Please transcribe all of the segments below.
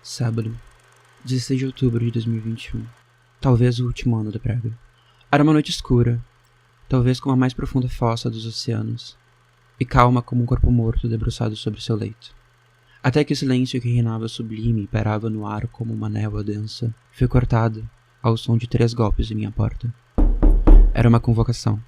Sábado, 16 de outubro de 2021. Talvez o último ano da praga. Era uma noite escura, talvez como a mais profunda fossa dos oceanos, e calma como um corpo morto debruçado sobre seu leito. Até que o silêncio que reinava sublime e pairava no ar como uma névoa densa, foi cortado ao som de 3 golpes em minha porta. Era uma convocação.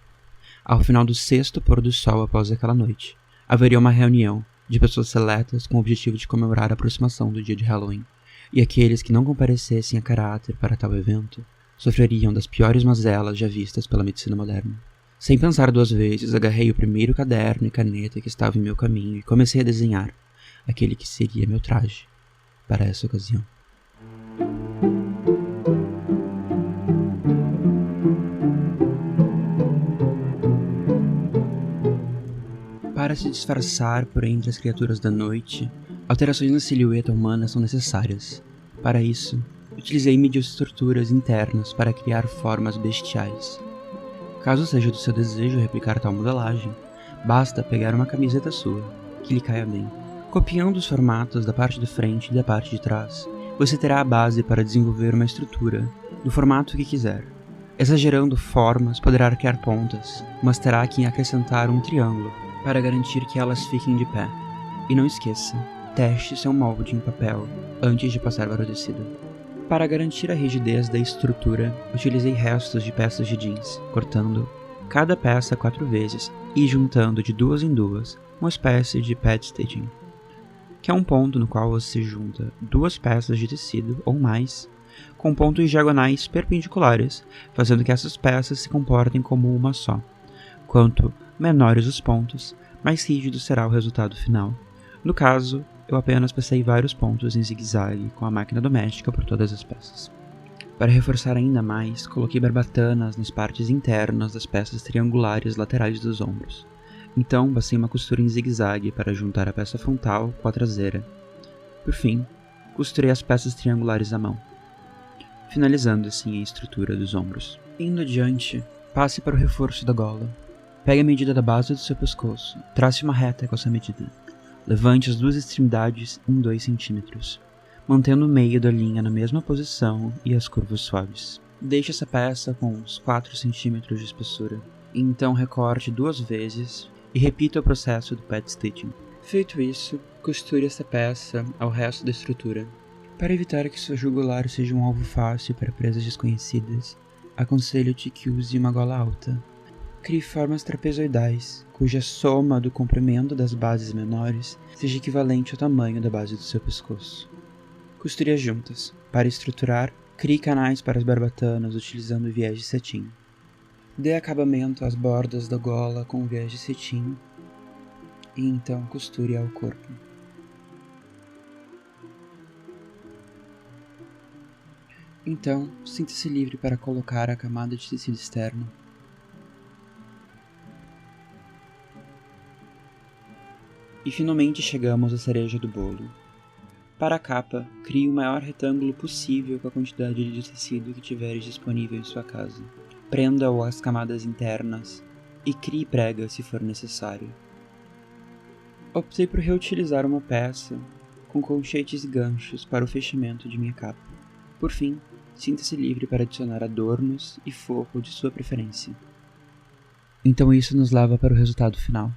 Ao final do 6º pôr do sol após aquela noite, haveria uma reunião de pessoas seletas com o objetivo de comemorar a aproximação do dia de Halloween, e aqueles que não comparecessem a caráter para tal evento sofreriam das piores mazelas já vistas pela medicina moderna. Sem pensar 2 vezes, agarrei o primeiro caderno e caneta que estava em meu caminho e comecei a desenhar aquele que seria meu traje para essa ocasião. Para se disfarçar por entre as criaturas da noite, alterações na silhueta humana são necessárias. Para isso, utilizei mídias estruturas internas para criar formas bestiais. Caso seja do seu desejo replicar tal modelagem, basta pegar uma camiseta sua, que lhe caia bem. Copiando os formatos da parte de frente e da parte de trás, você terá a base para desenvolver uma estrutura do formato que quiser. Exagerando formas, poderá criar pontas, mas terá que acrescentar um triângulo para garantir que elas fiquem de pé. E não esqueça, teste seu molde em papel antes de passar para o tecido. Para garantir a rigidez da estrutura, utilizei restos de peças de jeans, cortando cada peça 4 vezes e juntando de 2 em 2 uma espécie de pad stitching, que é um ponto no qual você junta 2 peças de tecido ou mais com pontos diagonais perpendiculares, fazendo que essas peças se comportem como uma só. Quanto menores os pontos, mais rígido será o resultado final. No caso, eu apenas passei vários pontos em zigue-zague com a máquina doméstica por todas as peças. Para reforçar ainda mais, coloquei barbatanas nas partes internas das peças triangulares laterais dos ombros. Então, passei uma costura em zigue-zague para juntar a peça frontal com a traseira. Por fim, costurei as peças triangulares à mão, finalizando assim a estrutura dos ombros. Indo adiante, passe para o reforço da gola. Pegue a medida da base do seu pescoço, trace uma reta com essa medida. Levante as 2 extremidades em 2 centímetros, mantendo o meio da linha na mesma posição e as curvas suaves. Deixe essa peça com uns 4 centímetros de espessura, e então recorte 2 vezes e repita o processo do pad stitching. Feito isso, costure essa peça ao resto da estrutura. Para evitar que sua jugular seja um alvo fácil para presas desconhecidas, aconselho-te que use uma gola alta. Crie formas trapezoidais, cuja soma do comprimento das bases menores seja equivalente ao tamanho da base do seu pescoço. Costure-as juntas. Para estruturar, crie canais para as barbatanas utilizando viés de cetim. Dê acabamento às bordas da gola com viés de cetim e então costure ao corpo. Então, sinta-se livre para colocar a camada de tecido externo. E finalmente chegamos à cereja do bolo. Para a capa, crie o maior retângulo possível com a quantidade de tecido que tiveres disponível em sua casa. Prenda-o às camadas internas e crie prega se for necessário. Optei por reutilizar uma peça com colchetes e ganchos para o fechamento de minha capa. Por fim, sinta-se livre para adicionar adornos e forro de sua preferência. Então isso nos leva para o resultado final.